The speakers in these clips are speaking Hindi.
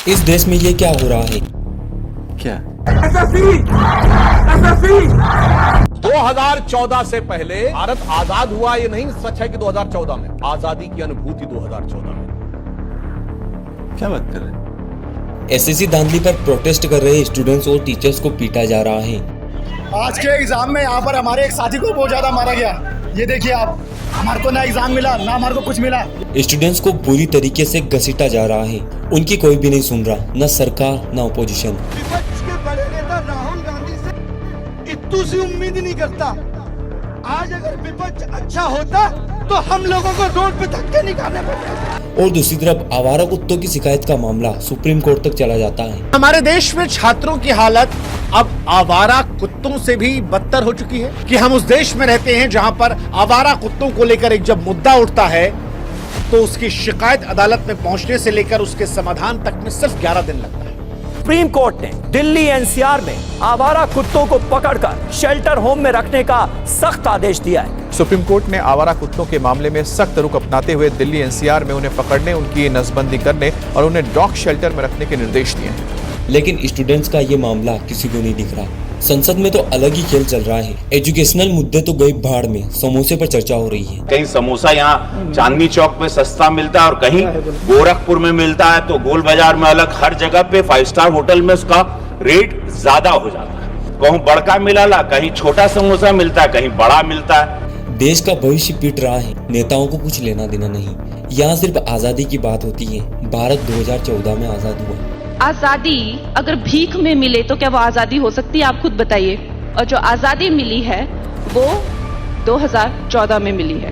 इस देश में ये क्या हो रहा है? क्या? एसएससी 2014 से पहले भारत आजाद हुआ, ये नहीं सच है कि 2014 में आजादी की अनुभूति 2014 में। क्या बात कर रहे हैं? एसएससी धांधली पर प्रोटेस्ट कर रहे स्टूडेंट्स और टीचर्स को पीटा जा रहा है। आज के एग्जाम में यहाँ पर हमारे एक साथी को बहुत ज्यादा मारा गया। ये देखिए आप, हमारे को ना एग्जाम मिला ना हमारे को कुछ मिला। स्टूडेंट्स को बुरी तरीके से घसीटा जा रहा है। उनकी कोई भी नहीं सुन रहा, न सरकार न अपोजिशन। विपक्ष के बड़े नेता राहुल गांधी से इतनी सी उम्मीद नहीं करता। आज अगर विपक्ष अच्छा होता तो हम लोगों को रोड पे धक्के निकालने पड़ते। और दूसरी तरफ आवारा कुत्तों की शिकायत का मामला सुप्रीम कोर्ट तक चला जाता है। हमारे देश में छात्रों की हालत अब आवारा कुत्तों से भी बदतर हो चुकी है कि हम उस देश में रहते हैं जहां पर आवारा कुत्तों को लेकर एक जब मुद्दा उठता है तो उसकी शिकायत अदालत में पहुंचने से लेकर उसके समाधान तक में सिर्फ 11 दिन लगता है। सुप्रीम कोर्ट ने दिल्ली एनसीआर में आवारा कुत्तों को पकड़कर शेल्टर होम में रखने का सख्त आदेश दिया है। सुप्रीम कोर्ट ने आवारा कुत्तों के मामले में सख्त रुख अपनाते हुए दिल्ली एनसीआर में उन्हें पकड़ने, उनकी नसबंदी करने और उन्हें डॉग शेल्टर में रखने के निर्देश दिए हैं। लेकिन स्टूडेंट्स का ये मामला किसी को नहीं दिख रहा। संसद में तो अलग ही खेल चल रहा है। एजुकेशनल मुद्दे तो गए भाड़ में, समोसे पर चर्चा हो रही है। कहीं समोसा यहाँ चांदनी चौक पे सस्ता मिलता है और कहीं गोरखपुर में मिलता है, तो गोल बाजार में अलग, हर जगह पे 5 स्टार होटल में उसका रेट ज्यादा हो जाता है। कहीं बड़का मिला, कहीं छोटा समोसा मिलता है, कहीं बड़ा मिलता है। देश का भविष्य पीट रहा है, नेताओं को कुछ लेना देना नहीं। यहाँ सिर्फ आजादी की बात होती है। भारत 2014 में आजाद हुआ। आजादी अगर भीख में मिले तो क्या वो आजादी हो सकती है? आप खुद बताइए। और जो आजादी मिली है वो 2014 में मिली है।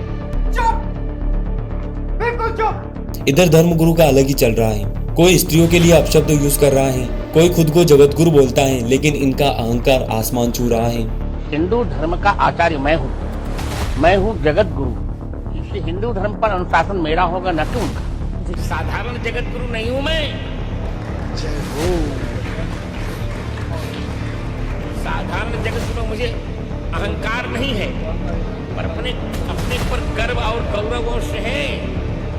इधर धर्मगुरु का अलग ही चल रहा है। कोई स्त्रियों के लिए अपशब्द यूज कर रहा है, कोई खुद को जगत गुरु बोलता है, लेकिन इनका अहंकार आसमान छू रहा है। हिंदू धर्म का आचार्य मैं हूँ जगत गुरु। इसलिए हिंदू धर्म पर अनुशासन मेरा होगा, न कि उनका। साधारण जगत गुरु नहीं हूँ मैं। साधारण जगत गुरु मुझे अहंकार नहीं है, पर अपने पर गर्व और गौरव और है।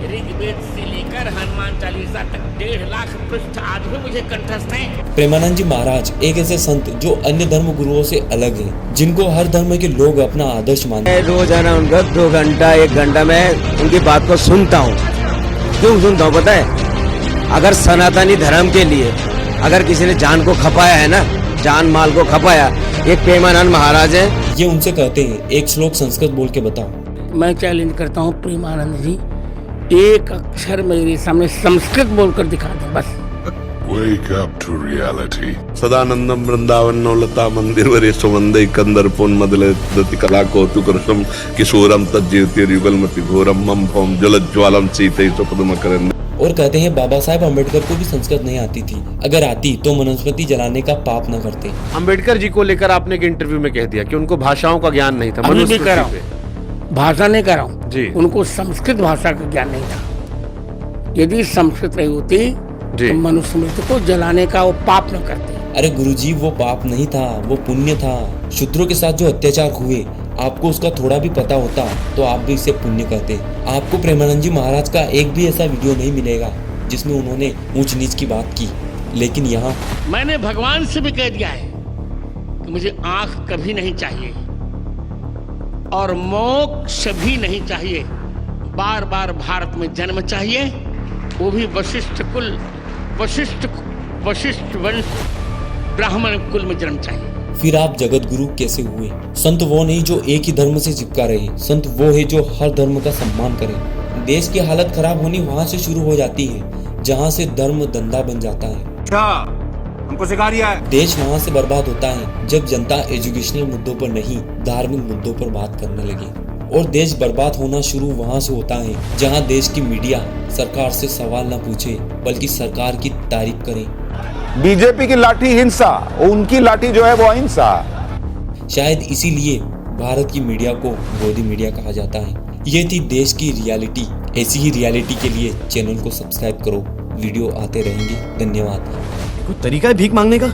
ऋग्वेद से लेकर हनुमान चालीसा तक 1.5 लाख पृष्ठ आज भी मुझे कंठस्थ हैं। प्रेमानंद जी महाराज एक ऐसे संत जो अन्य धर्म गुरुओं से अलग हैं, जिनको हर धर्म के लोग अपना आदर्श मानते हैं। रोजाना उनका 2 घंटा 1 घंटा मैं उनकी बात को सुनता हूँ। क्यों सुनता हूँ पता है? अगर सनातनी धर्म के लिए अगर किसी ने जान को खपाया है ना, जान माल को खपाया, एक प्रेमानंद महाराज है। ये उनसे कहते हैं, एक श्लोक संस्कृत बोल के बताओ। मैं चैलेंज करता हूँ प्रेमानंद जी, एक अक्षर मेरे सामने संस्कृत बोलकर दिखा दो बस। Wake up to reality. Sadanandam Vrindavan नौलता मंदिर वरेशो वंदे कंदर पोन मदले दति कला कौतुकरसम किशोरम तज्जीवति युगलमति घोरम मम फम जलज्वालम सीते सपदमकरन। और कहते हैं बाबा साहेब अम्बेडकर को भी संस्कृत नहीं आती थी। अगर आती तो मनुस्मृति जलाने का पाप न करते। अम्बेडकर जी को लेकर आपने एक इंटरव्यू में कह दिया कि उनको भाषाओं का ज्ञान नहीं था। अभी भी कह रहा हूँ, भाषा नहीं कह रहा हूँ जी, उनको संस्कृत भाषा का ज्ञान नहीं था। यदि संस्कृत नहीं होती तो मनुस्मृति को जलाने का वो पाप न करते। अरे गुरुजी, वो पाप नहीं था, वो पुण्य था। शूद्रों के साथ जो अत्याचार हुए, आपको उसका थोड़ा भी पता होता तो आप भी इसे पुण्य कहते। आपको प्रेमानंद जी महाराज का एक भी ऐसा वीडियो नहीं मिलेगा जिसमें उन्होंने ऊंच नीच की बात की। लेकिन यहाँ मैंने भगवान से भी कह दिया है कि मुझे आंख कभी नहीं चाहिए और मोक्ष भी नहीं चाहिए। बार बार भारत में जन्म चाहिए, वो भी वशिष्ठ कुल, वशिष्ठ वंश ब्राह्मण कुल में जन्म चाहिए। फिर आप जगत गुरु कैसे हुए? संत वो नहीं जो एक ही धर्म से चिपका रहे, संत वो है जो हर धर्म का सम्मान करे। देश की हालत खराब होनी वहाँ से शुरू हो जाती है जहाँ से धर्म धंधा बन जाता है। हमको सिखा दिया है। देश वहाँ से बर्बाद होता है जब जनता एजुकेशनल मुद्दों पर नहीं, धार्मिक मुद्दों पर बात करने लगे। और देश बर्बाद होना शुरू वहाँ से होता है जहाँ देश की मीडिया सरकार से सवाल न पूछे बल्कि सरकार की तारीफ करे। बीजेपी की लाठी हिंसा, उनकी लाठी जो है वो अहिंसा। शायद इसीलिए भारत की मीडिया को गोदी मीडिया कहा जाता है। ये थी देश की रियलिटी। ऐसी ही रियलिटी के लिए चैनल को सब्सक्राइब करो, वीडियो आते रहेंगे। धन्यवाद। कोई तरीका है भीख मांगने का?